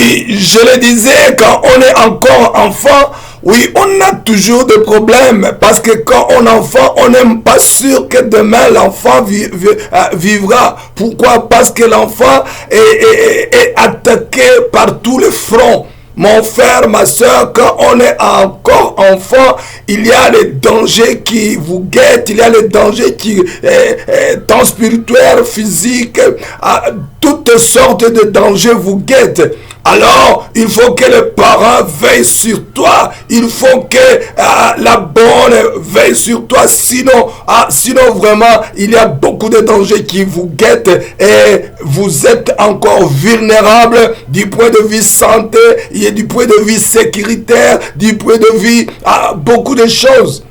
Oui, je le disais, quand on est encore enfant, oui, on a toujours des problèmes parce que quand on est enfant, on n'est pas sûr que demain l'enfant vivra. Pourquoi? Parce que l'enfant est attaqué par tous les fronts. Mon frère, ma soeur, quand on est encore enfant, il y a les dangers qui vous guettent, il y a les dangers qui, tant spirituels, physiques, toutes sortes de dangers vous guettent. Alors, il faut que les parents veillent sur toi. Il faut que la bonne veille sur toi. Sinon, vraiment, il y a beaucoup de dangers qui vous guettent et vous êtes encore vulnérable du point de vue santé, et du point de vue sécuritaire, du point de vue beaucoup de choses.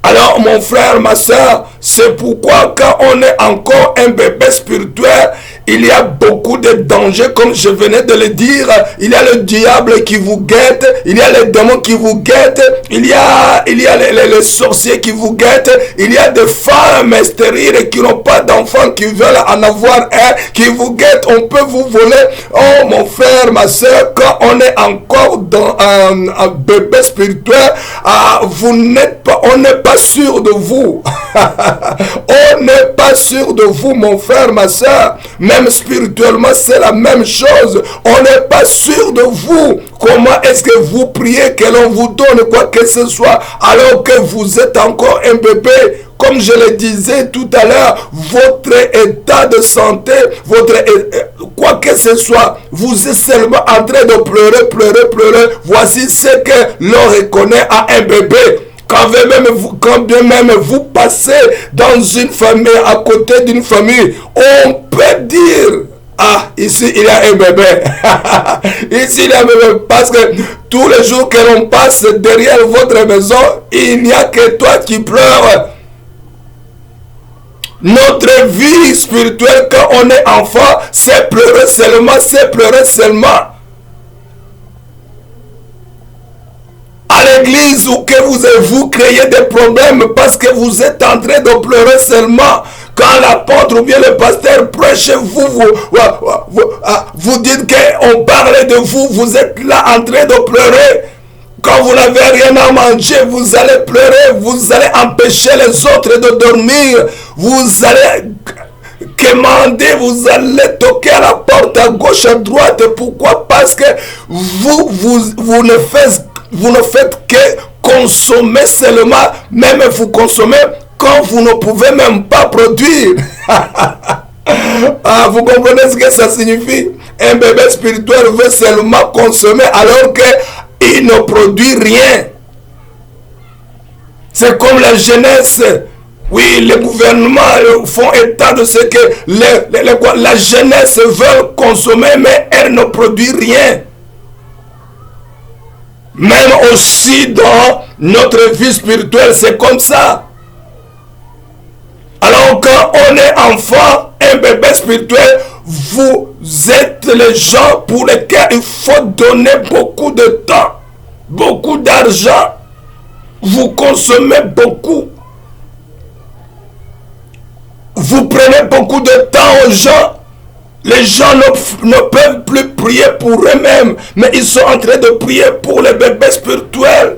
Alors, mon frère, ma soeur, c'est pourquoi quand on est encore un bébé spirituel, il y a beaucoup de dangers, comme je venais de le dire. Il y a le diable qui vous guette, il y a les démons qui vous guettent, il y a les sorciers qui vous guettent, il y a des femmes stériles qui n'ont pas d'enfants, qui veulent en avoir un, qui vous guettent, on peut vous voler. Oh, mon frère, ma soeur, quand on est encore dans un bébé spirituel, on n'est pas sûr de vous. On n'est pas sûr de vous, mon frère, ma soeur. Même spirituellement, c'est la même chose. On n'est pas sûr de vous. Comment est-ce que vous priez que l'on vous donne quoi que ce soit alors que vous êtes encore un bébé? Comme je le disais tout à l'heure, votre état de santé, quoi que ce soit, vous êtes seulement en train de pleurer. Voici ce que l'on reconnaît à un bébé. Quand bien même vous passez dans une famille, à côté d'une famille, on peut dire, ici il y a un bébé. Ici il y a un bébé. Parce que tous les jours que l'on passe derrière votre maison, il n'y a que toi qui pleures. Notre vie spirituelle, quand on est enfant, c'est pleurer seulement. À l'église où que vous créez des problèmes parce que vous êtes en train de pleurer seulement. Quand l'apôtre ou bien le pasteur prêche, vous dites qu'on parle de vous, vous êtes là en train de pleurer. Quand vous n'avez rien à manger, vous allez pleurer, vous allez empêcher les autres de dormir, vous allez quémander, vous allez toquer à la porte à gauche, à droite. Pourquoi? Parce que vous ne faites que consommer seulement, même vous consommez quand vous ne pouvez même pas produire. Vous comprenez ce que ça signifie? Un bébé spirituel veut seulement consommer alors qu'il ne produit rien. C'est comme la jeunesse. Oui, les gouvernements font état de ce que la jeunesse veut consommer, mais elle ne produit rien. Même aussi dans notre vie spirituelle, c'est comme ça. Alors quand on est enfant, un bébé spirituel, vous êtes les gens pour lesquels il faut donner beaucoup de temps, beaucoup d'argent. Vous consommez beaucoup. Vous prenez beaucoup de temps aux gens. Les gens ne peuvent plus prier pour eux-mêmes, mais ils sont en train de prier pour les bébés spirituels.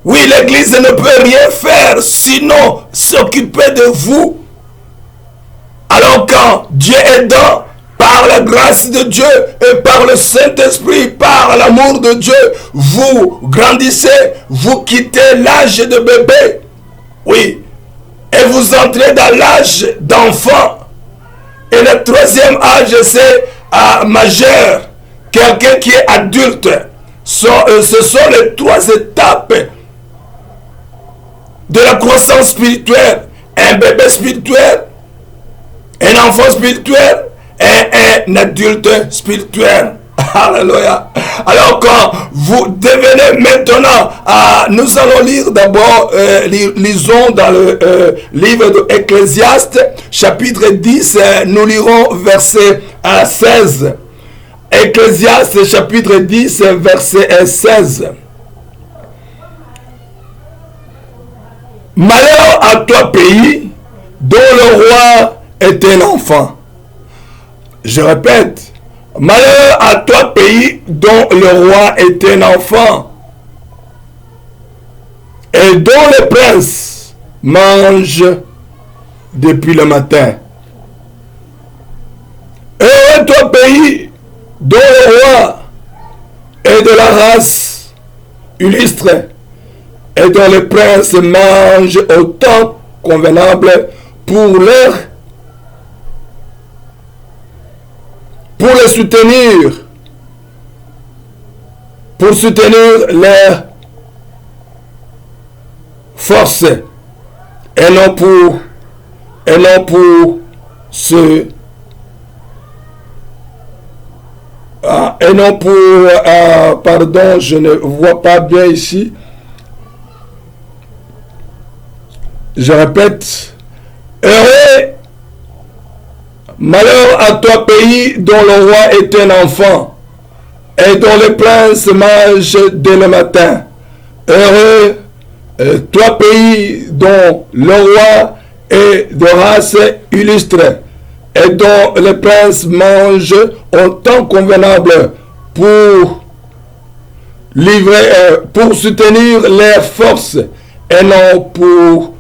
Oui, l'église ne peut rien faire, sinon s'occuper de vous. Alors quand Dieu aidant, par la grâce de Dieu et par le Saint-Esprit, par l'amour de Dieu, vous grandissez, vous quittez l'âge de bébé. Oui, et vous entrez dans l'âge d'enfant. Et le troisième âge, c'est majeur, quelqu'un qui est adulte. Ce sont les trois étapes de la croissance spirituelle. Un bébé spirituel, un enfant spirituel et un adulte spirituel. Alléluia. Alors quand vous devenez maintenant, nous allons lire d'abord, lisons dans le livre de Ecclésiaste, chapitre 10, nous lirons verset 16. Ecclésiaste, chapitre 10, verset 16. Malheur à toi, pays, dont le roi est un enfant. Je répète, Malheur à toi, pays dont le roi est un enfant et dont le prince mange depuis le matin. Heureux toi, pays dont le roi est de la race illustre et dont le prince mange au temps convenable pour les soutenir, pour soutenir leurs forces et non pour se et non pour pardon, je ne vois pas bien ici. Je répète, heureux, malheur à toi, pays dont le roi est un enfant et dont le prince mange dès le matin. Heureux, toi, pays dont le roi est de race illustre et dont le prince mange au temps convenable pour pour soutenir leurs forces et non pour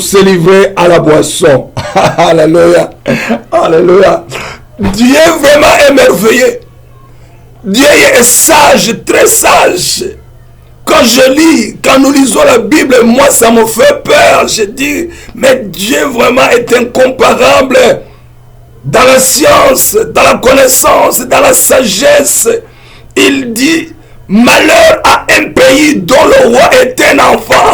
se livrer à la boisson. Alléluia. Alléluia. Dieu vraiment est merveilleux. Dieu est sage, très sage. Quand je lis, quand nous lisons la Bible, moi ça me fait peur. Je dis, mais Dieu vraiment est incomparable dans la science, dans la connaissance, dans la sagesse. Il dit, malheur à un pays dont le roi est un enfant.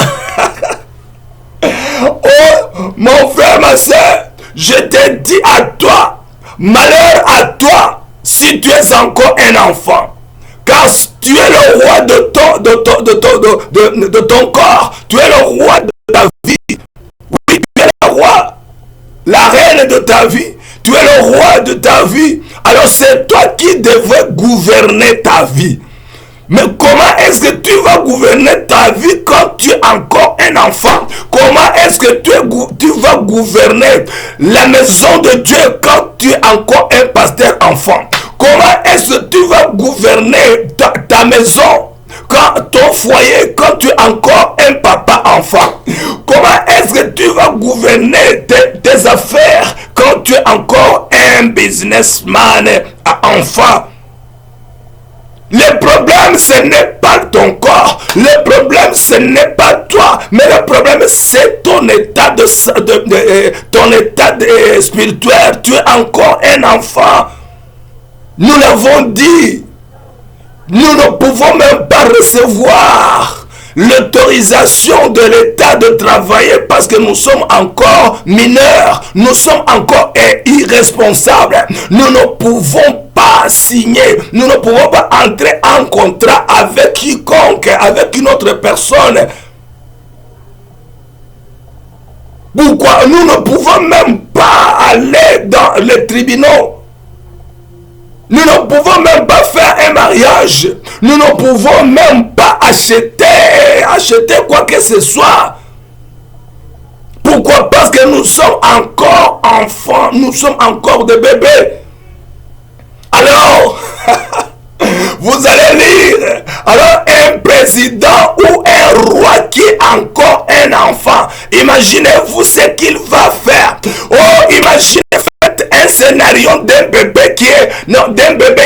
Oh, mon frère, ma soeur, je te dis à toi, malheur à toi si tu es encore un enfant. Car tu es le roi de ton corps, tu es le roi de ta vie. Oui, tu es le roi, la reine de ta vie, tu es le roi de ta vie. Alors c'est toi qui devrais gouverner ta vie. Mais comment est-ce que tu vas gouverner ta vie quand tu es encore un enfant? Comment est-ce que tu vas gouverner la maison de Dieu quand tu es encore un pasteur enfant? Comment est-ce que tu vas gouverner ta maison, quand ton foyer, quand tu es encore un papa enfant? Comment est-ce que tu vas gouverner tes affaires quand tu es encore un businessman enfant? Le problème, ce n'est pas ton corps. Le problème, ce n'est pas toi. Mais le problème, c'est ton état spirituel. Tu es encore un enfant. Nous l'avons dit. Nous ne pouvons même pas recevoir l'autorisation de l'État de travailler parce que nous sommes encore mineurs. Nous sommes encore irresponsables. Nous ne pouvons pas signer, nous ne pouvons pas entrer en contrat avec quiconque, avec une autre personne. Pourquoi nous ne pouvons même pas aller dans les tribunaux? Nous ne pouvons même pas faire un mariage. Nous ne pouvons même pas acheter quoi que ce soit. Pourquoi? Parce que nous sommes encore enfants, nous sommes encore des bébés. Alors, vous allez lire, alors un président ou un roi qui est encore un enfant, imaginez-vous ce qu'il va faire. Oh, imaginez, faites un scénario d'un bébé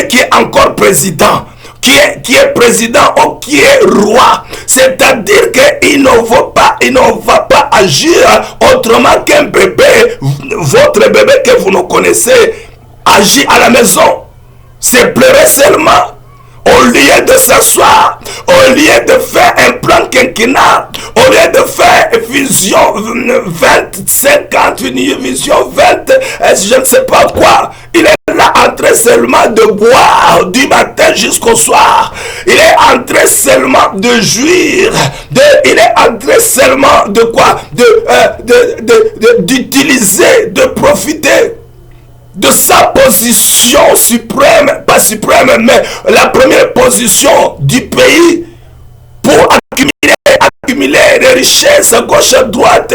qui est encore président. Qui est président ou qui est roi, c'est-à-dire qu'il ne va pas agir autrement qu'un bébé. Votre bébé que vous ne connaissez agit à la maison. C'est pleurer seulement. Au lieu de s'asseoir, au lieu de faire un plan quinquennal, au lieu de faire vision 20-50, une vision 20, je ne sais pas quoi, il est là en train seulement de boire du matin jusqu'au soir. Il est en train seulement de jouir, il est en train seulement de quoi? D'utiliser, de profiter de sa position suprême, pas suprême, mais la première position du pays pour accumuler les richesses à gauche à droite.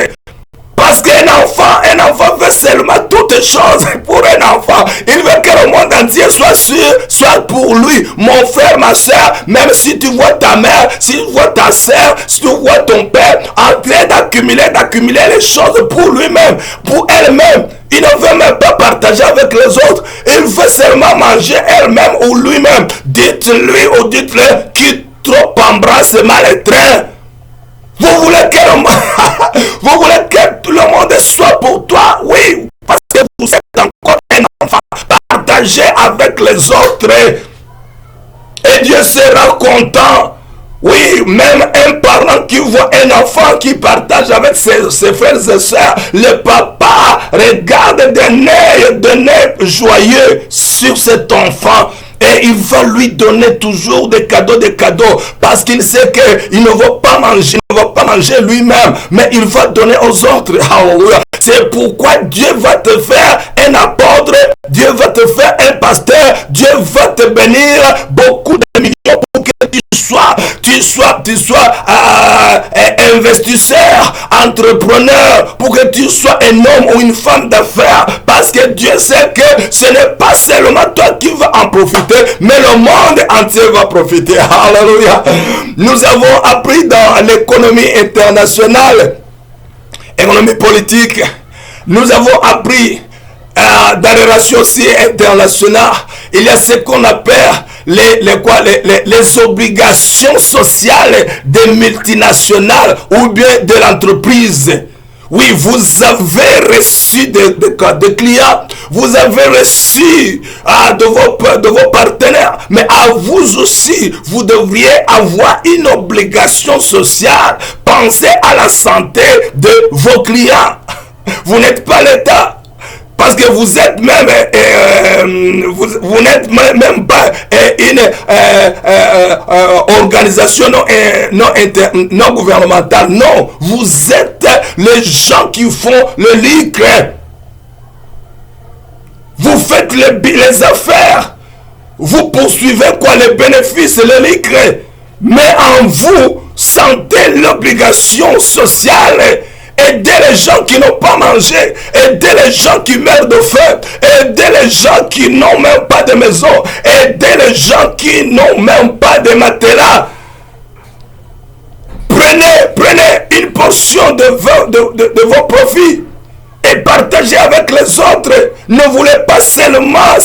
Parce qu'un enfant veut seulement toutes de choses pour un enfant. Il veut que le monde entier soit sûr, soit pour lui. Mon frère, ma soeur, même si tu vois ta mère, si tu vois ta soeur, si tu vois ton père en train d'accumuler les choses pour lui-même, pour elle-même, il ne veut même pas partager avec les autres. Il veut seulement manger elle-même ou lui-même. Dites-lui ou dites-le qui trop embrasse mal les trains. Vous voulez que vous voulez que tout le monde soit pour toi? Oui, parce que vous êtes encore un enfant. Partagez avec les autres. Et Dieu sera content. Oui, même un parent qui voit un enfant qui partage avec ses frères et sœurs, le papa regarde d'un œil joyeux sur cet enfant. Et il va lui donner toujours des cadeaux, parce qu'il sait qu'il ne va pas manger lui-même, mais il va donner aux autres. Alléluia. C'est pourquoi Dieu va te faire un apôtre, Dieu va te faire un pasteur, Dieu va te bénir beaucoup de millions pour que tu sois investisseur, entrepreneur, pour que tu sois un homme ou une femme d'affaires, parce que Dieu sait que ce n'est pas seulement toi qui vas en profiter, mais le monde entier va profiter. Alléluia. Nous avons appris dans l'économie internationale, économie politique, nous avons appris dans les relations aussi internationales, il y a ce qu'on appelle les obligations sociales des multinationales ou bien de l'entreprise. Oui, vous avez reçu des clients, vous avez reçu de vos partenaires, mais à vous aussi, vous devriez avoir une obligation sociale. Pensez à la santé de vos clients. Vous n'êtes pas l'État. Parce que vous êtes même, vous n'êtes même pas une organisation non gouvernementale. Non, vous êtes les gens qui font le lucre. Vous faites les affaires. Vous poursuivez quoi? Les bénéfices, le lucre. Mais en vous, sentez l'obligation sociale. Aidez les gens qui n'ont pas mangé. Aidez les gens qui meurent de faim. Aidez les gens qui n'ont même pas de maison. Aidez les gens qui n'ont même pas de matelas. Prenez une portion de vos profits et partagez avec les autres. Ne voulez pas seulement,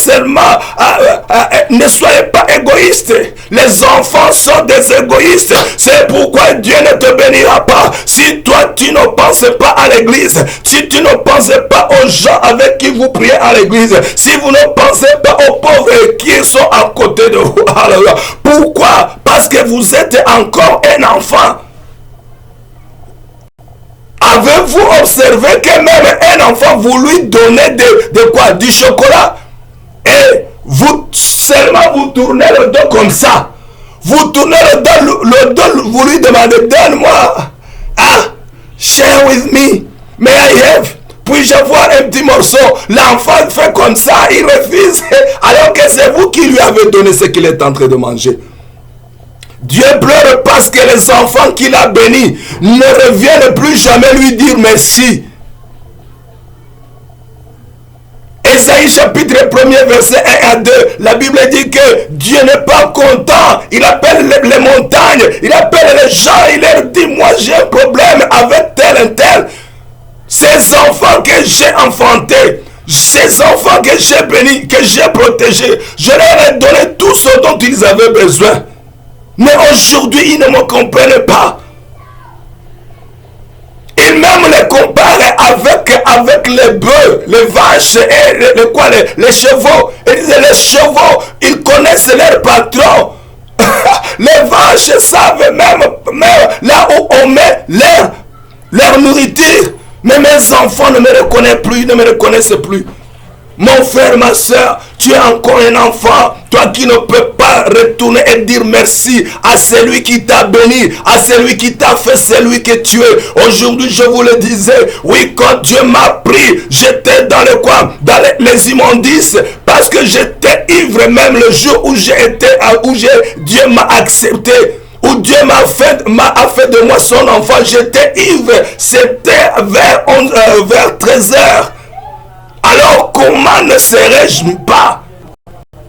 ne soyez pas égoïste. Les enfants sont des égoïstes. C'est pourquoi Dieu ne te bénira pas. Si toi tu ne penses pas à l'église, si tu ne penses pas aux gens avec qui vous priez à l'église, si vous ne pensez pas aux pauvres qui sont à côté de vous. Pourquoi? Parce que vous êtes encore un enfant. Avez-vous observé que même un enfant, vous lui donnez de quoi? Du chocolat. Et vous seulement vous tournez le dos comme ça. Vous tournez le dos, vous lui demandez, donne-moi. Share with me. May I have? Puis-je avoir un petit morceau? L'enfant fait comme ça, il refuse. Alors que c'est vous qui lui avez donné ce qu'il est en train de manger. Dieu pleure parce que les enfants qu'il a bénis ne reviennent plus jamais lui dire merci. Ésaïe chapitre 1er verset 1 à 2, la Bible dit que Dieu n'est pas content. Il appelle les montagnes, il appelle les gens, il leur dit, moi j'ai un problème avec tel et tel. Ces enfants que j'ai enfantés, ces enfants que j'ai bénis, que j'ai protégés, je leur ai donné tout ce dont ils avaient besoin. Mais aujourd'hui, ils ne me comprennent pas. Ils même les comparent avec les bœufs, les vaches et les chevaux. Ils disent, les chevaux, ils connaissent leur patron. Les vaches savent même là où on met leur nourriture. Mais mes enfants ne me reconnaissent plus, ne me reconnaissent plus. Mon frère, ma soeur, tu es encore un enfant, toi qui ne peux pas retourner et dire merci à celui qui t'a béni, à celui qui t'a fait celui que tu es. Aujourd'hui, je vous le disais, oui, quand Dieu m'a pris, j'étais dans le coin, dans les immondices, parce que j'étais ivre même le jour où Dieu m'a accepté. Où Dieu a fait de moi son enfant, j'étais ivre, c'était vers 13h. Alors, comment ne serais-je pas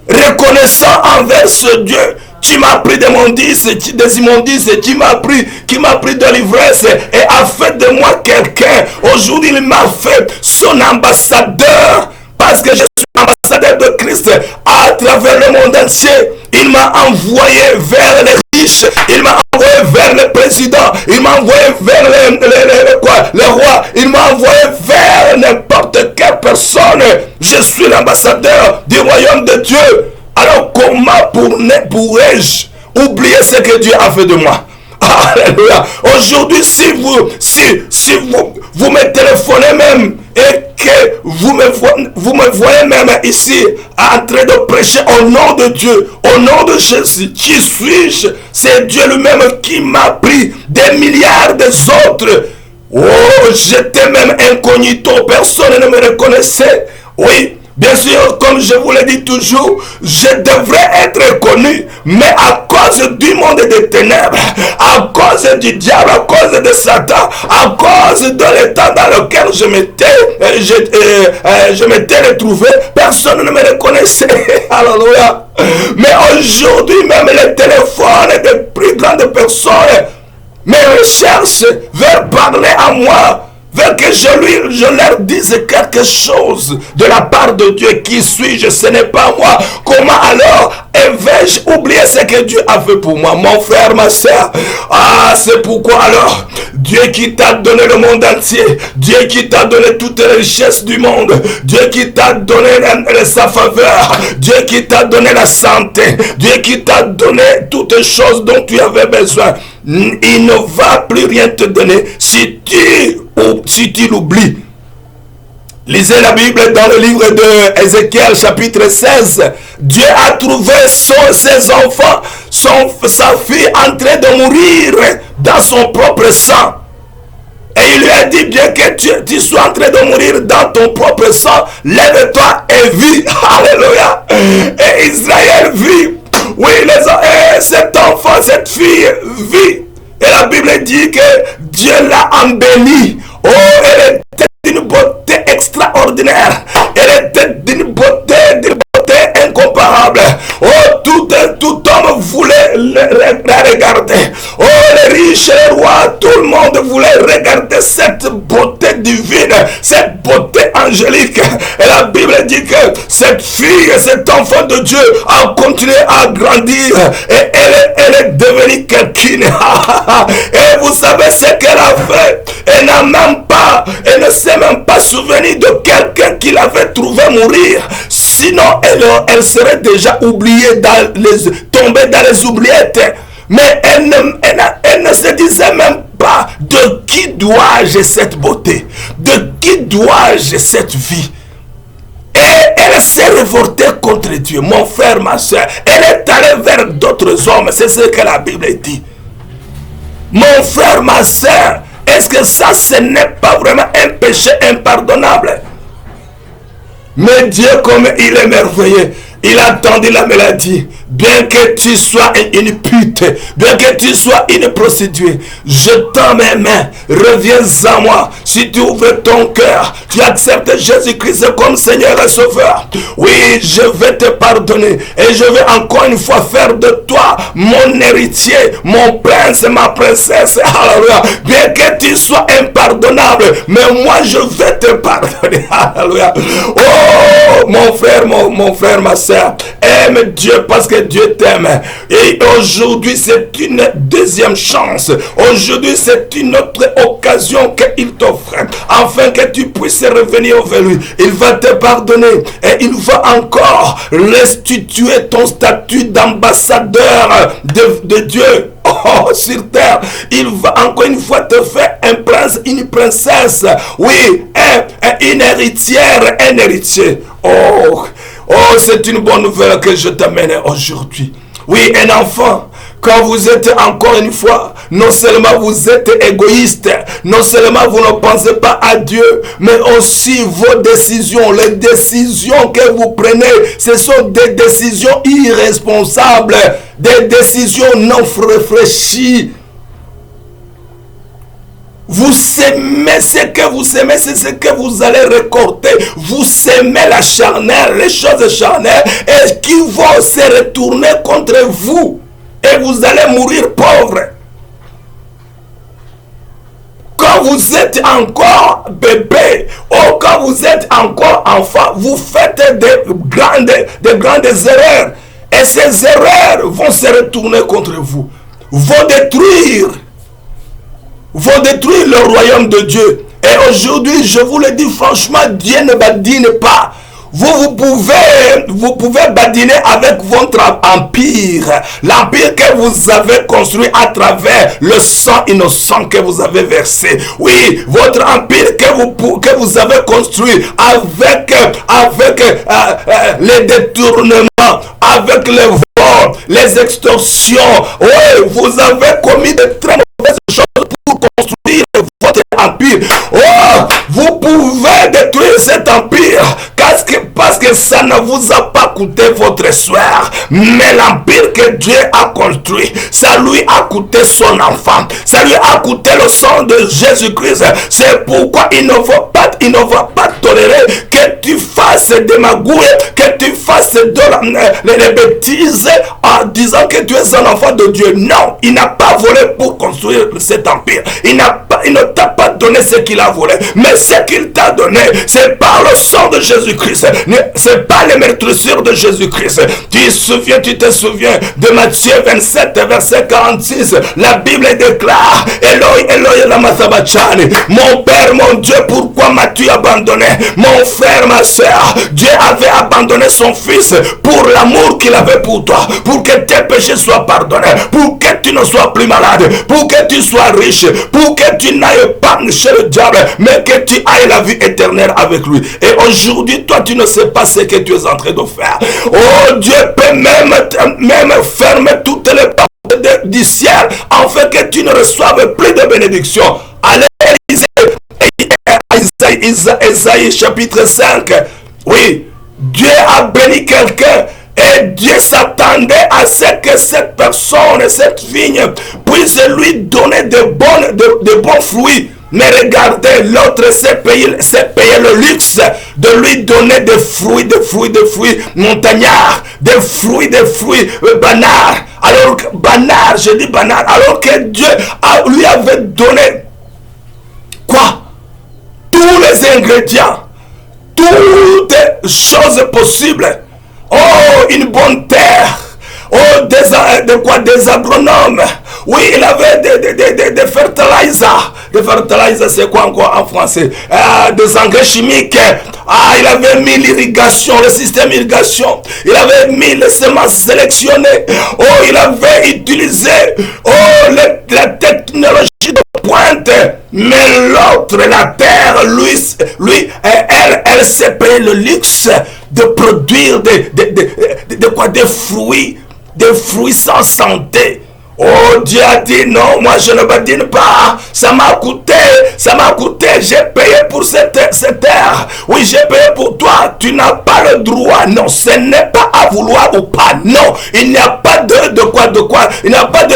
reconnaissant envers ce Dieu qui m'a pris des immondices, qui m'a pris de l'ivresse et a fait de moi quelqu'un. Aujourd'hui, il m'a fait son ambassadeur parce que je suis ambassadeur de Christ à travers le monde entier. Il m'a envoyé vers les riches, il m'a envoyé vers les présidents, il m'a envoyé vers les rois, il m'a envoyé vers n'importe quelle personne. Je suis l'ambassadeur du royaume de Dieu. Alors comment pourrais-je oublier ce que Dieu a fait de moi? Alléluia. Aujourd'hui, si vous me téléphonez même et que vous me voyez même ici en train de prêcher au nom de Dieu, au nom de Jésus, qui suis-je? C'est Dieu lui-même qui m'a pris des milliards des autres. Oh, j'étais même incognito, personne ne me reconnaissait. Oui. Bien sûr, comme je vous le dis toujours, je devrais être connu, mais à cause du monde des ténèbres, à cause du diable, à cause de Satan, à cause de l'état dans lequel je m'étais retrouvé, personne ne me reconnaissait. Alléluia. Mais aujourd'hui, même les téléphones des plus grandes personnes me recherchent, veulent parler à moi, veulent que je leur dise quelque chose de la part de Dieu. Qui suis-je? Ce n'est pas moi. Comment alors vais-je oublier ce que Dieu a fait pour moi? Mon frère, ma soeur, c'est pourquoi alors Dieu qui t'a donné le monde entier, Dieu qui t'a donné toutes les richesses du monde, Dieu qui t'a donné sa faveur, Dieu qui t'a donné la santé, Dieu qui t'a donné toutes les choses dont tu avais besoin, il ne va plus rien te donner si tu l'oublies. Lisez la Bible dans le livre de Ézéchiel chapitre 16. Dieu a trouvé ses enfants, sa fille en train de mourir dans son propre sang. Et il lui a dit, bien que tu sois en train de mourir dans ton propre sang, lève-toi et vis. Alléluia. Et Israël vit. Oui, cet enfant, cette fille vit. Et la Bible dit que Dieu l'a embellie. Oh, elle était d'une beauté extraordinaire. Elle était d'une beauté incomparable. Oh, tout homme voulait la regarder. Oh, les riches, les rois, tout le monde voulait regarder cette beauté divine, cette beauté angélique. Et la Bible dit que cette fille, cet enfant de Dieu a continué à grandir et elle est devenue quelqu'un. Et vous savez ce qu'elle a fait? Elle ne s'est même pas souvenue de quelqu'un qui l'avait trouvé mourir. Sinon, elle serait déjà oubliée, tombée dans les oubliettes. Mais elle ne se disait même pas de qui dois-je cette beauté, de qui dois-je cette vie. Et elle s'est révoltée contre Dieu. Mon frère, ma soeur, elle est allée vers d'autres hommes. C'est ce que la Bible dit. Mon frère, ma soeur, est-ce que ça, ce n'est pas vraiment un péché impardonnable? Mais Dieu, comme il est merveilleux, il a tendu la maladie. Bien que tu sois une pute, bien que tu sois une prostituée, je tends mes mains, reviens à moi. Si tu ouvres ton cœur, tu acceptes Jésus-Christ comme Seigneur et Sauveur, oui, je vais te pardonner et je vais encore une fois faire de toi mon héritier, mon prince, ma princesse. Alléluia. Bien que tu sois impardonnable, mais moi je vais te pardonner. Alléluia. Oh, mon frère, ma soeur, aime Dieu parce que Dieu t'aime. Et aujourd'hui, c'est une deuxième chance. Aujourd'hui, c'est une autre occasion qu'il t'offre, afin que tu puisses revenir vers lui. Il va te pardonner et il va encore restituer ton statut d'ambassadeur de Dieu. Oh, sur terre, il va encore une fois te faire un prince, une princesse, oui, une héritière, un héritier. Oh, c'est une bonne nouvelle que je t'amène aujourd'hui. Oui, un enfant, quand vous êtes encore une fois, non seulement vous êtes égoïste, non seulement vous ne pensez pas à Dieu, mais aussi vos décisions, les décisions que vous prenez, ce sont des décisions irresponsables, des décisions non réfléchies. Vous semez ce que vous semez, c'est ce que vous allez récolter. Vous semez la charnelle, les choses charnelles, et qui vont se retourner contre vous. Et vous allez mourir pauvre. Quand vous êtes encore bébé, ou quand vous êtes encore enfant, vous faites de grandes erreurs. Et ces erreurs vont se retourner contre vous. Vont détruire le royaume de Dieu. Et aujourd'hui, je vous le dis franchement, Dieu ne badine pas. Vous pouvez badiner avec votre empire. L'empire que vous avez construit à travers le sang innocent que vous avez versé. Oui, votre empire que vous avez construit avec les détournements, avec les vols, les extorsions. Oui, vous avez commis de très mauvaises choses pour construire votre empire. Oh, vous pouvez détruire cet empire parce que ça ne vous a pas coûté votre sueur, mais l'empire que Dieu a construit, ça lui a coûté son enfant, ça lui a coûté le sang de Jésus-Christ. C'est pourquoi il ne va pas tolérer que tu fasses des magouilles, que tu fasses les bêtises en disant que tu es un enfant de Dieu. Non, il n'a pas volé pour construire cet empire. Il ne t'a pas donné ce qu'il a volé, mais ce qu'il t'a donné, c'est par le sang de Jésus-Christ. C'est pas les meurtrissures de Jésus-Christ. Tu te souviens de Matthieu 27, verset 46. La Bible déclare: Eloi, Eloi, lama sabachthani. Mon Père, mon Dieu, pourquoi m'as-tu abandonné? Mon frère, ma soeur, Dieu avait abandonné son Fils pour l'amour qu'il avait pour toi, pour que tes péchés soient pardonnés, pour que tu ne sois plus malade, pour que tu sois riche, pour que tu n'ailles pas chez le diable, mais que tu ailles la vie éternelle avec lui. Et aujourd'hui, toi, tu ne sais pas ce que tu es en train de faire. Oh, Dieu peut même fermer toutes les portes du ciel, afin que tu ne reçoives plus de bénédictions. Allez, Isaïe chapitre 5. Oui, Dieu a béni quelqu'un. Et Dieu s'attendait à ce que cette personne, cette vigne, puisse lui donner de bons fruits. Mais regardez, l'autre s'est payé le luxe de lui donner des fruits montagnards, des fruits banards. Je dis banards, alors que Dieu lui avait donné quoi? Tous les ingrédients, toutes les choses possibles. Oh, une bonne terre. Oh, des agronomes. Oui, il avait des fertilizers. Des fertilizers, c'est quoi encore en français? Des engrais chimiques. Il avait mis l'irrigation, le système d'irrigation. Il avait mis les semences sélectionnées. Oh, il avait utilisé la technologie de pointe. Mais l'autre, la terre, lui, elle s'est payé le luxe de produire des fruits sans santé. Oh, Dieu a dit non, moi je ne badine pas. Ça m'a coûté, j'ai payé pour cette terre. Oui, j'ai payé pour toi. Tu n'as pas le droit. Non, ce n'est pas à vouloir ou pas. Non, il n'y a pas de quoi. Il n'y a pas de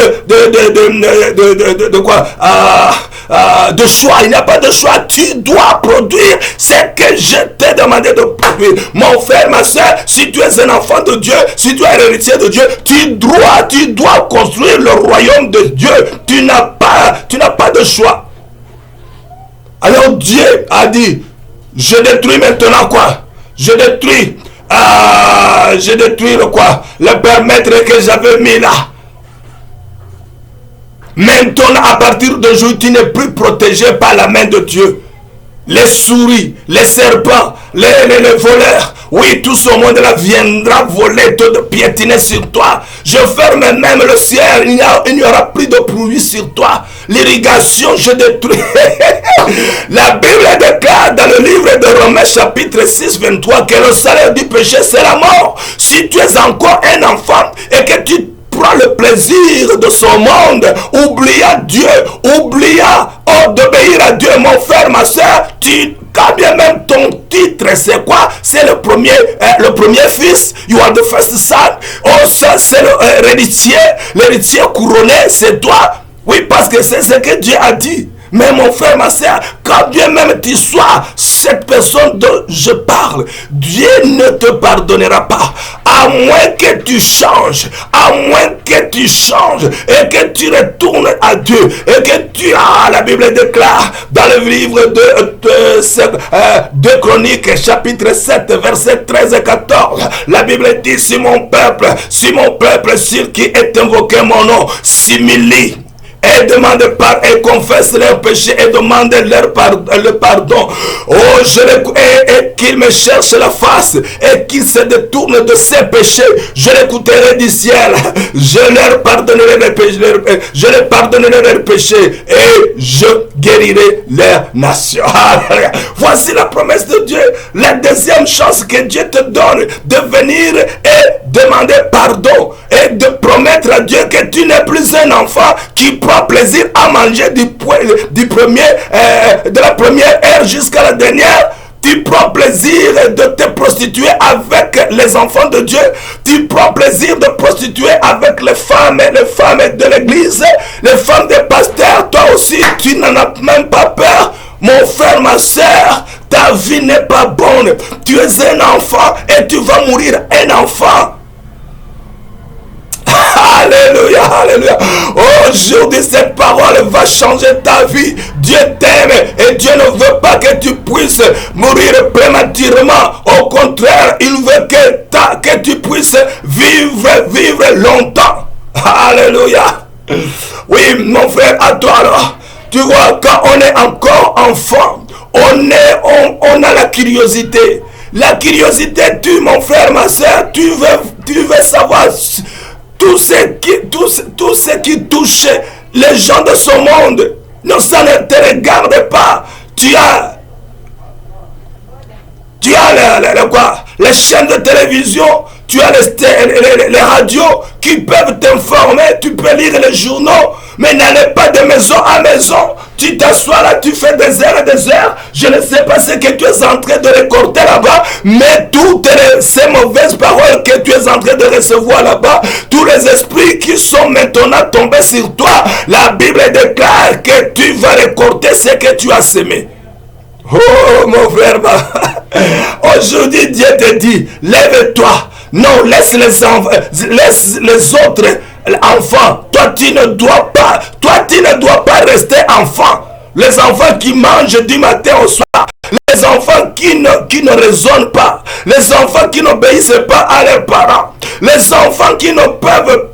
choix. Il n'y a pas de choix. Tu dois produire ce que je t'ai demandé de produire. Mon frère, ma soeur, si tu es un enfant de Dieu, si tu es un héritier de Dieu, tu dois construire le royaume de Dieu. Tu n'as pas de choix. Alors Dieu a dit: je détruis maintenant quoi? Je détruis le quoi? Le permettre que j'avais mis là. Maintenant, à partir d'aujourd'hui, tu n'es plus protégé par la main de Dieu. Les souris, les serpents, les voleurs, oui, tout ce monde-là viendra voler, te piétiner sur toi. Je ferme même le ciel, il n'y aura plus de pluie sur toi. L'irrigation, je détruis. La Bible déclare dans le livre de Romains chapitre 6, 23 que le salaire du péché, c'est la mort. Si tu es encore un enfant et que tu prends le plaisir de ce monde, oublia Dieu, d'obéir à Dieu, mon frère, ma soeur, quand bien même ton titre, c'est quoi? C'est le premier fils. You are the first son. Oh, ça, c'est l'héritier couronné, c'est toi. Oui, parce que c'est ce que Dieu a dit. Mais mon frère, ma soeur, quand bien même tu sois cette personne dont je parle, Dieu ne te pardonnera pas. À moins que tu changes, à moins que tu changes et que tu retournes à Dieu et que tu as, la Bible déclare dans le livre de Chroniques, chapitre 7, versets 13 et 14, la Bible dit, si mon peuple sur qui est invoqué mon nom, s'humilie et demande et confesse leurs péchés et demande le pardon. Oh, et qu'ils me cherchent la face et qu'ils se détournent de ses péchés, je l'écouterai du ciel, je leur pardonnerai les péchés et je guérirai leur nation. Voici la promesse de Dieu. La deuxième chance que Dieu te donne de venir et demander pardon et de promettre à Dieu que tu n'es plus un enfant qui prend plaisir à manger de la première heure jusqu'à la dernière. Tu prends plaisir de te prostituer avec les enfants de Dieu. Tu prends plaisir de prostituer avec les femmes de l'église, les femmes des pasteurs. Toi aussi, tu n'en as même pas peur. Mon frère, ma soeur, ta vie n'est pas bonne. Tu es un enfant et tu vas mourir un enfant. Alléluia, alléluia. Aujourd'hui, cette parole va changer ta vie. Dieu t'aime et Dieu ne veut pas que tu puisses mourir prématurément. Au contraire, il veut que tu puisses vivre longtemps. Alléluia. Oui, mon frère, à toi alors. Tu vois, quand on est encore enfant, on a la curiosité. La curiosité tue, mon frère, ma soeur. Tu veux savoir tout ce qui touche les gens de ce monde. Non, ça ne te regarde pas. Tu as les chaînes de télévision, tu as les radios qui peuvent t'informer, tu peux lire les journaux, mais n'allez pas de maison à maison. Tu t'assois là, tu fais des heures et des heures. Je ne sais pas ce que tu es en train de récolter là-bas, mais toutes ces mauvaises paroles que tu es en train de recevoir là-bas, tous les esprits qui sont maintenant tombés sur toi, la Bible déclare que tu vas récolter ce que tu as semé. Oh mon frère, aujourd'hui Dieu te dit, lève-toi. Non, laisse les autres enfants. Toi tu ne dois pas rester enfant. Les enfants qui mangent du matin au soir, les enfants qui ne raisonnent pas, les enfants qui n'obéissent pas à leurs parents, les enfants qui ne peuvent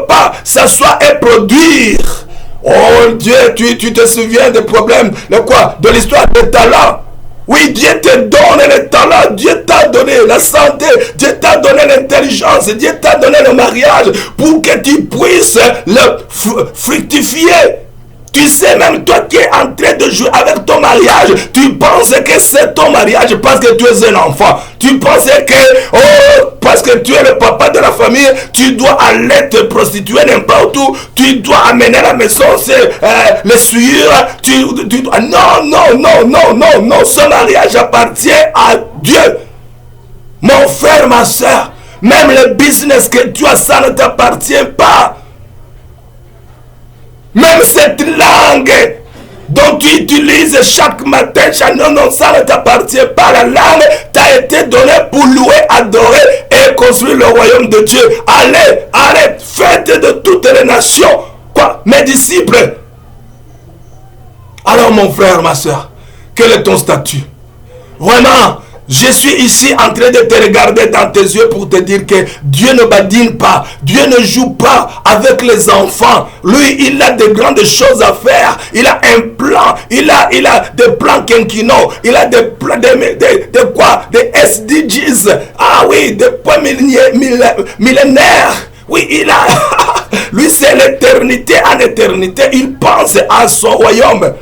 pas s'asseoir et produire. Oh Dieu, tu te souviens des problèmes, de l'histoire des talents. Oui, Dieu te donne les talents, Dieu t'a donné la santé, Dieu t'a donné l'intelligence, Dieu t'a donné le mariage pour que tu puisses le fructifier. Tu sais, même toi qui es en train de jouer avec ton mariage, tu penses que c'est ton mariage parce que tu es un enfant. Tu penses que, parce que tu es le papa de la famille, tu dois aller te prostituer n'importe où. Tu dois amener à la maison les souillures. Non. Ce mariage appartient à Dieu. Mon frère, ma soeur, même le business que tu as, ça ne t'appartient pas. Même cette langue dont tu utilises chaque matin, non, ça ne t'appartient pas. La langue t'a été donnée pour louer, adorer et construire le royaume de Dieu. Allez, faites de toutes les nations, mes disciples. Alors mon frère, ma soeur, quel est ton statut? Vraiment, je suis ici en train de te regarder dans tes yeux pour te dire que Dieu ne badine pas. Dieu ne joue pas avec les enfants. Lui, il a de grandes choses à faire. Il a un plan. Il a des plans quinquennaux. Il a des plans des SDGs. Ah oui, des points millénaires. Oui, il a... Lui, c'est l'éternité en éternité. Il pense à son royaume.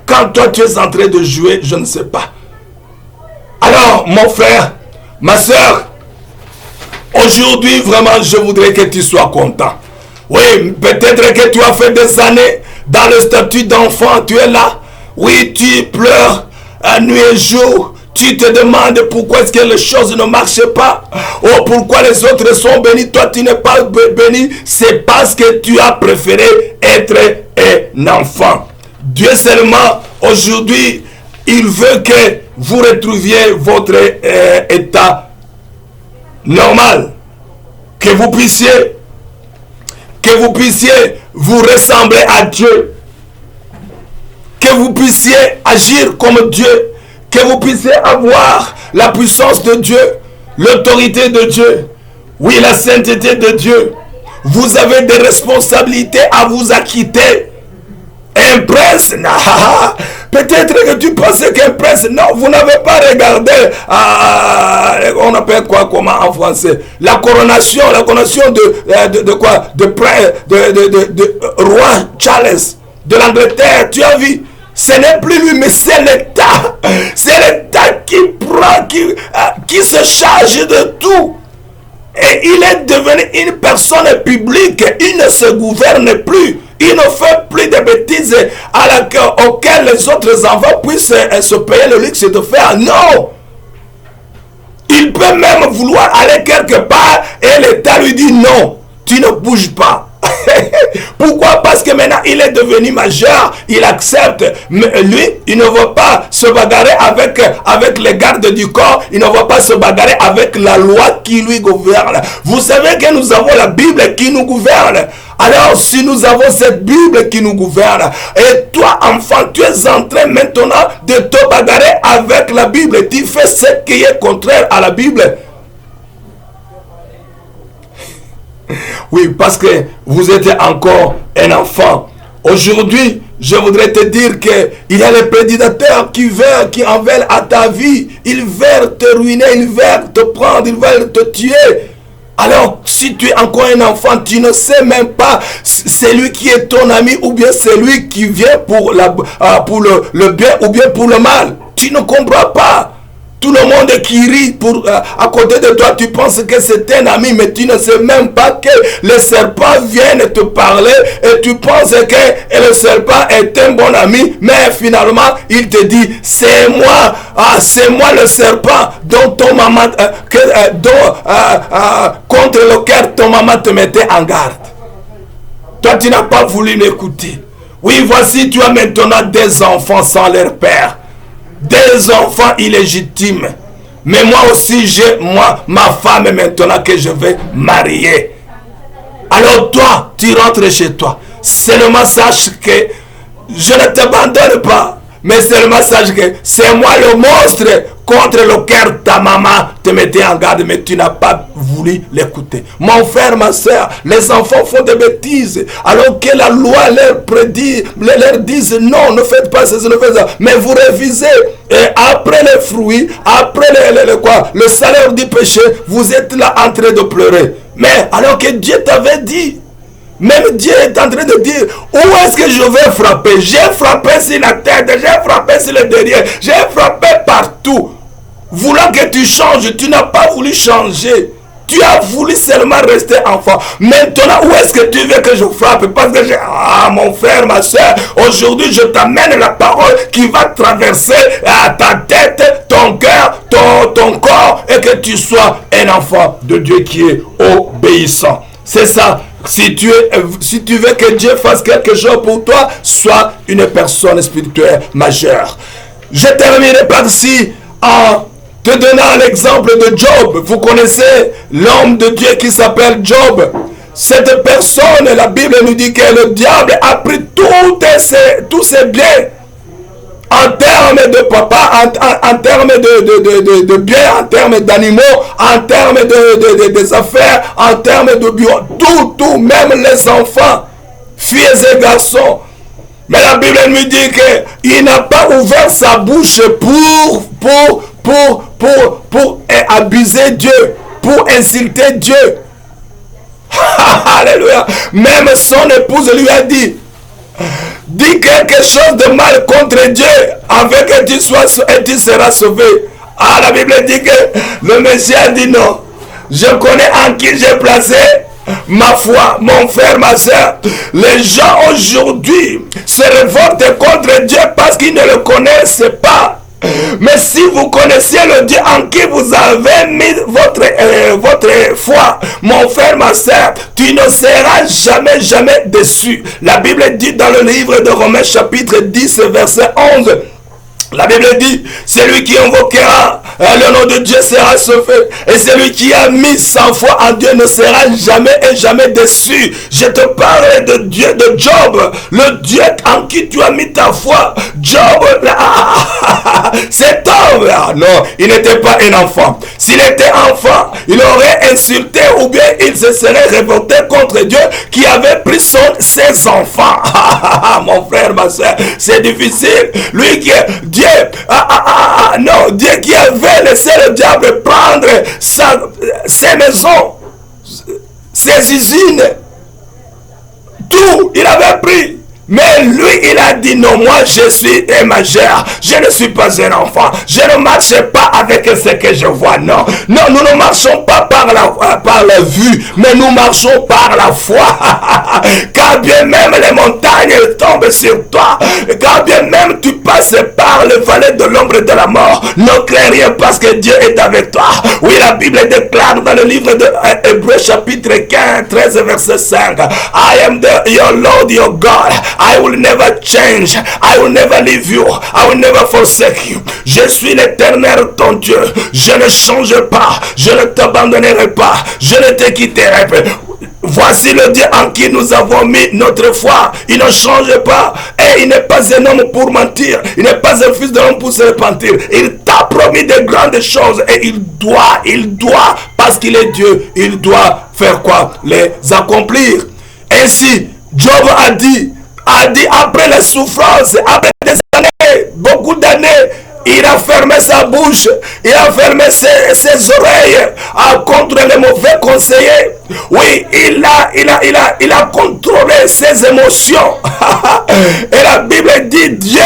Quand toi, tu es en train de jouer, je ne sais pas. Alors, mon frère, ma soeur, aujourd'hui, vraiment, je voudrais que tu sois content. Oui, peut-être que tu as fait des années dans le statut d'enfant, tu es là. Oui, tu pleures nuit et jour. Tu te demandes pourquoi est-ce que les choses ne marchent pas. Oh, pourquoi les autres sont bénis, toi tu n'es pas béni. C'est parce que tu as préféré être un enfant. Dieu seulement, aujourd'hui, il veut que vous retrouviez votre état normal. Que vous puissiez vous ressembler à Dieu. Que vous puissiez agir comme Dieu. Que vous puissiez avoir la puissance de Dieu, l'autorité de Dieu, oui, la sainteté de Dieu. Vous avez des responsabilités à vous acquitter. Un prince, peut-être que tu pensais qu'un prince, non, vous n'avez pas regardé, on appelle quoi, comment en français, la coronation de quoi, de roi Charles de l'Angleterre, tu as vu, ce n'est plus lui, mais c'est l'État qui prend, qui se charge de tout. Et il est devenu une personne publique, il ne se gouverne plus. Il ne fait plus de bêtises auxquelles les autres enfants puissent se payer le luxe de faire. Non! Il peut même vouloir aller quelque part et l'État lui dit non, tu ne bouges pas. Pourquoi? Parce que maintenant il est devenu majeur, il accepte. Mais lui, il ne va pas se bagarrer avec les gardes du corps, il ne va pas se bagarrer avec la loi qui lui gouverne. Vous savez que nous avons la Bible qui nous gouverne. Alors si nous avons cette Bible qui nous gouverne, et toi enfant, tu es en train maintenant de te bagarrer avec la Bible, tu fais ce qui est contraire à la Bible. Oui, parce que vous êtes encore un enfant. Aujourd'hui, je voudrais te dire qu'il y a les prédateurs qui en veulent à ta vie. Ils veulent te ruiner, ils veulent te prendre, ils veulent te tuer. Alors, si tu es encore un enfant, tu ne sais même pas c'est lui qui est ton ami ou bien c'est lui qui vient pour le bien ou bien pour le mal. Tu ne comprends pas. Tout le monde qui rit à côté de toi, tu penses que c'est un ami, mais tu ne sais même pas que le serpent vient te parler et tu penses que le serpent est un bon ami, mais finalement, il te dit, c'est moi le serpent dont ton maman, contre lequel ton maman te mettait en garde. Toi, tu n'as pas voulu m'écouter. Oui, voici, tu as maintenant des enfants sans leur père. Des enfants illégitimes. Mais moi aussi, j'ai ma femme maintenant que je vais marier. Alors toi, tu rentres chez toi. Seulement sache que je ne t'abandonne pas. Mais seulement sache que c'est moi le monstre contre lequel ta maman te mettait en garde, mais tu n'as pas voulu l'écouter. Mon frère, ma soeur, les enfants font des bêtises, alors que la loi leur dise non, ne faites pas ça, ne faites ça. Mais vous révisez, et après les fruits, après le salaire du péché, vous êtes là en train de pleurer. Mais alors que Dieu t'avait dit, même Dieu est en train de dire, où est-ce que je vais frapper? J'ai frappé sur la tête, j'ai frappé sur le derrière, j'ai frappé partout. Voulant que tu changes, tu n'as pas voulu changer. Tu as voulu seulement rester enfant. Maintenant, où est-ce que tu veux que je frappe? Parce que mon frère, ma soeur, aujourd'hui je t'amène la parole qui va traverser ta tête, ton cœur, ton corps, et que tu sois un enfant de Dieu qui est obéissant. C'est ça. Si tu veux que Dieu fasse quelque chose pour toi, sois une personne spirituelle majeure. Je terminerai par ici en te donnant l'exemple de Job. Vous connaissez l'homme de Dieu qui s'appelle Job. Cette personne, la Bible nous dit que le diable a pris tous ses biens. En termes de papa, en termes de biens, en termes d'animaux, en termes des affaires, en termes de bureaux, tout, même les enfants, filles et garçons. Mais la Bible nous dit qu'il n'a pas ouvert sa bouche pour abuser Dieu, pour insulter Dieu. Alléluia. Même son épouse lui a dit, dis quelque chose de mal contre Dieu, avec que tu seras sauvé. Ah, la Bible dit que le Messie a dit non. Je connais en qui j'ai placé ma foi, mon frère, ma soeur. Les gens aujourd'hui se révoltent contre Dieu parce qu'ils ne le connaissent pas. Mais si vous connaissiez le Dieu en qui vous avez mis votre foi, mon frère, ma soeur, tu ne seras jamais déçu. La Bible dit dans le livre de Romains chapitre 10 verset 11, la Bible dit, celui qui invoquera le nom de Dieu sera sauvé. Et celui qui a mis sa foi en Dieu ne sera jamais déçu. Je te parle de Dieu, de Job, le Dieu en qui tu as mis ta foi. Job, cet homme, non, il n'était pas un enfant. S'il était enfant, il aurait insulté ou bien il se serait révolté contre Dieu qui avait pris ses enfants. Mon frère, ma soeur, c'est difficile. Lui qui est Dieu, non, Dieu qui avait laissé le diable prendre ses maisons, ses usines, tout, il avait pris. Mais lui, il a dit non, moi je suis un majeur, je ne suis pas un enfant, je ne marche pas avec ce que je vois, non. Non, nous ne marchons pas par la vue, mais nous marchons par la foi. Quand bien même les montagnes tombent sur toi, quand bien même tu passes par le vallée de l'ombre de la mort, ne crains rien parce que Dieu est avec toi. Oui, la Bible déclare dans le livre de Hébreux chapitre 15, 13 verset 5, I am your Lord, your God. I will never change. I will never leave you. I will never forsake you. Je suis l'Éternel ton Dieu. Je ne change pas. Je ne t'abandonnerai pas. Je ne te quitterai pas. Voici le Dieu en qui nous avons mis notre foi. Il ne change pas. Et il n'est pas un homme pour mentir. Il n'est pas un fils de l'homme pour se repentir. Il t'a promis de grandes choses. Et il doit, parce qu'il est Dieu, il doit faire quoi? Les accomplir. Ainsi, Job a dit après les souffrances, après des années, beaucoup d'années, il a fermé sa bouche, il a fermé ses oreilles contre les mauvais conseillers. Oui, il a contrôlé ses émotions. Et la Bible dit Dieu,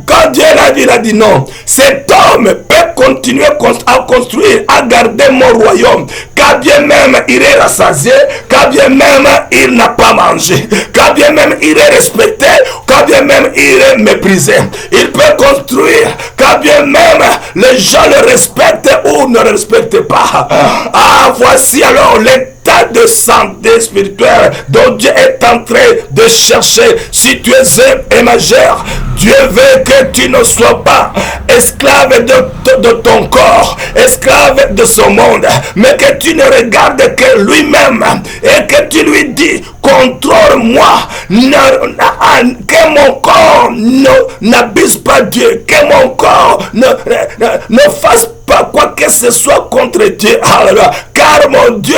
quand Dieu l'a dit, il a dit non. Cet homme peut continuer à construire, à garder mon royaume. Quand bien même il est rassasié, quand bien même il n'a pas mangé, quand bien même il est respecté, quand bien même il est méprisé. Il peut construire, quand bien même les gens le respectent ou ne le respectent pas. Ah, voici alors l'état de santé spirituelle dont Dieu est en train de chercher. Si tu es un majeur, Dieu veut que tu ne sois pas esclave de ton corps, esclave de ce monde, mais que tu ne regardes que lui-même et que tu lui dis, contrôle-moi, que mon corps n'abuse pas Dieu, que mon corps ne fasse pas quoi que ce soit contre Dieu. Alléluia. Car mon Dieu,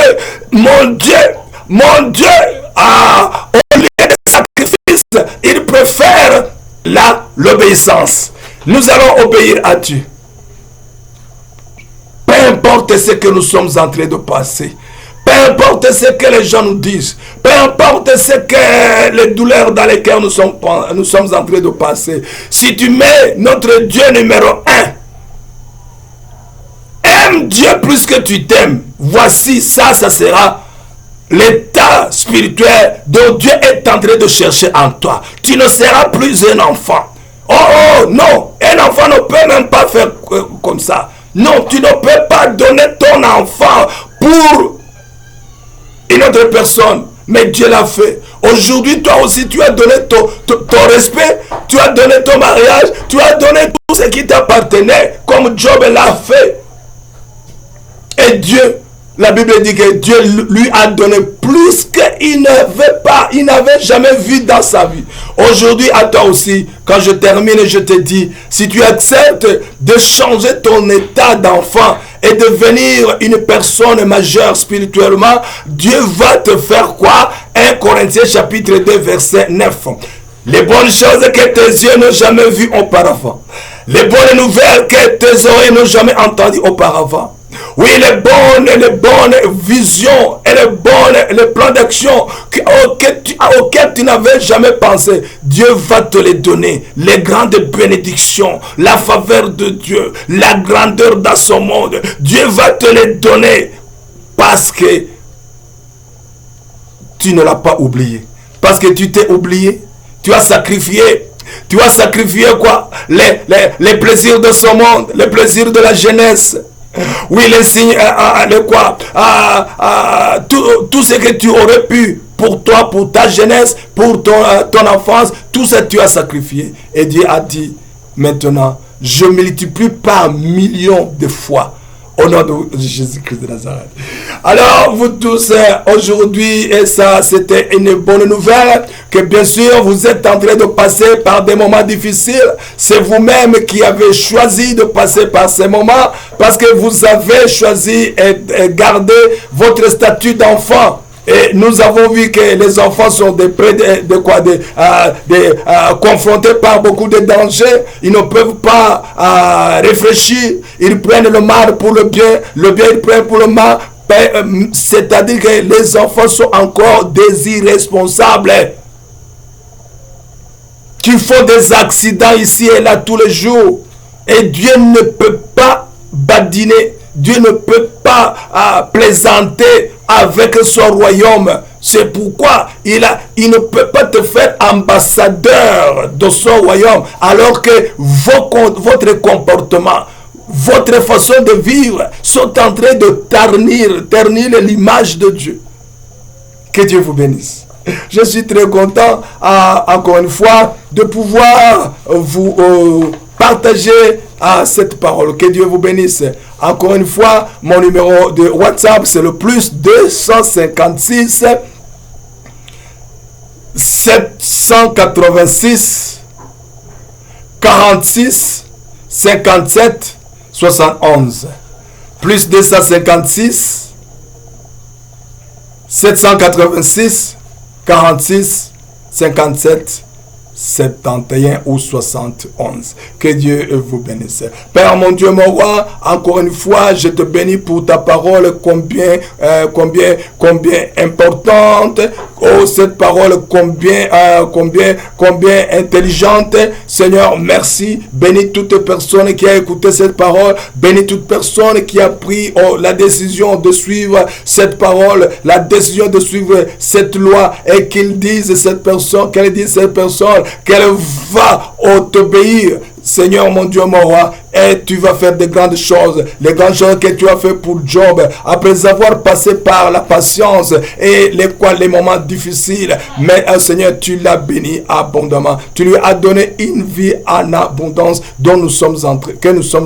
au lieu de sacrifice, il préfère l'obéissance. Nous allons obéir à Dieu. Peu importe ce que nous sommes en train de passer, peu importe ce que les gens nous disent, peu importe ce que les douleurs dans lesquelles nous sommes en train de passer, si tu mets notre Dieu numéro 1, aime Dieu plus que tu t'aimes, voici ça sera l'état spirituel dont Dieu est en train de chercher en toi. Tu ne seras plus un enfant. Oh non, un enfant ne peut même pas faire comme ça. Non, tu ne peux pas donner ton enfant pour une autre personne. Mais Dieu l'a fait. Aujourd'hui, toi aussi, tu as donné ton respect, tu as donné ton mariage, tu as donné tout ce qui t'appartenait, comme Job l'a fait. Et Dieu, la Bible dit que Dieu lui a donné plus qu'il n'avait jamais vu dans sa vie. Aujourd'hui, à toi aussi, quand je termine, je te dis, si tu acceptes de changer ton état d'enfant et devenir une personne majeure spirituellement, Dieu va te faire quoi? 1 Corinthiens chapitre 2 verset 9. Les bonnes choses que tes yeux n'ont jamais vues auparavant. Les bonnes nouvelles que tes oreilles n'ont jamais entendues auparavant. Oui, les bonnes visions et les plans d'action auxquels tu n'avais jamais pensé, Dieu va te les donner. Les grandes bénédictions, la faveur de Dieu, la grandeur dans son monde, Dieu va te les donner parce que tu ne l'as pas oublié. Parce que tu t'es oublié, tu as sacrifié Tu as sacrifié quoi? Les plaisirs de ce monde, les plaisirs de la jeunesse. Oui, les signes, tout ce que tu aurais pu pour toi, pour ta jeunesse, pour ton enfance, tout ça tu as sacrifié. Et Dieu a dit, maintenant, je multiplie par millions de fois. Au nom de Jésus-Christ de Nazareth. Alors, vous tous, aujourd'hui, et ça, c'était une bonne nouvelle, que bien sûr, vous êtes en train de passer par des moments difficiles. C'est vous-même qui avez choisi de passer par ces moments, parce que vous avez choisi et gardé votre statut d'enfant. Et nous avons vu que les enfants sont confrontés par beaucoup de dangers. Ils ne peuvent pas réfléchir. Ils prennent le mal pour le bien ils prennent pour le mal. C'est-à-dire que les enfants sont encore des irresponsables qui font des accidents ici et là tous les jours. Et Dieu ne peut pas badiner. Dieu ne peut pas plaisanter avec son royaume. C'est pourquoi il ne peut pas te faire ambassadeur de son royaume, alors que votre comportement, votre façon de vivre sont en train de ternir l'image de Dieu. Que Dieu vous bénisse. Je suis très content, encore une fois, de pouvoir vous partager cette parole. Que Dieu vous bénisse. Encore une fois, mon numéro de WhatsApp, c'est le plus 256 786 46 57 71. Plus 256 786 46 57 71 ou 71. Que Dieu vous bénisse. Père mon Dieu, mon roi, encore une fois, je te bénis pour ta parole combien importante. Oh, cette parole combien intelligente. Seigneur, merci. Bénis toute personne qui a écouté cette parole. Bénis toute personne qui a pris la décision de suivre cette parole, la décision de suivre cette loi, et qu'elle dise cette personne qu'elle va t'obéir. Seigneur mon Dieu, mon roi, et tu vas faire de grandes choses, les grandes choses que tu as fait pour Job, après avoir passé par la patience et les moments difficiles. Mais Seigneur, tu l'as béni abondamment, tu lui as donné une vie en abondance que nous sommes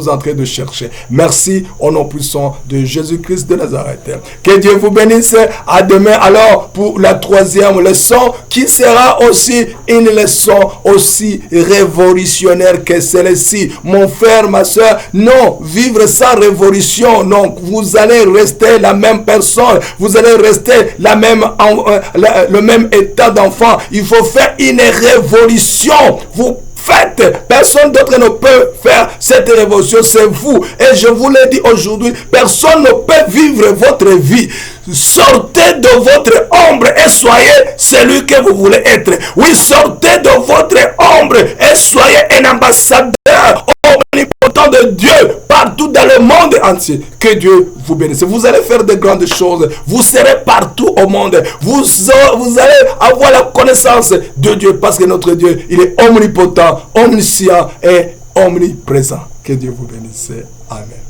en train de chercher. Merci au nom puissant de Jésus-Christ de Nazareth. Que Dieu vous bénisse. À demain alors pour la 3e leçon, qui sera aussi une leçon aussi révolutionnaire que celle-ci. Mon frère, ma soeur, non, vivre sans révolution, non, vous allez rester la même personne, vous allez rester le même état d'enfant. Il faut faire une révolution. Vous faites, personne d'autre ne peut faire cette révolution, c'est vous. Et je vous l'ai dit aujourd'hui, personne ne peut vivre votre vie. Sortez de votre ombre et soyez celui que vous voulez être. Oui, sortez de votre ombre et soyez un ambassadeur omnipotent de Dieu partout dans le monde entier. Que Dieu vous bénisse. Vous allez faire de grandes choses. Vous serez partout au monde. Vous allez avoir la connaissance de Dieu, parce que notre Dieu, il est omnipotent, omniscient et omniprésent. Que Dieu vous bénisse. Amen.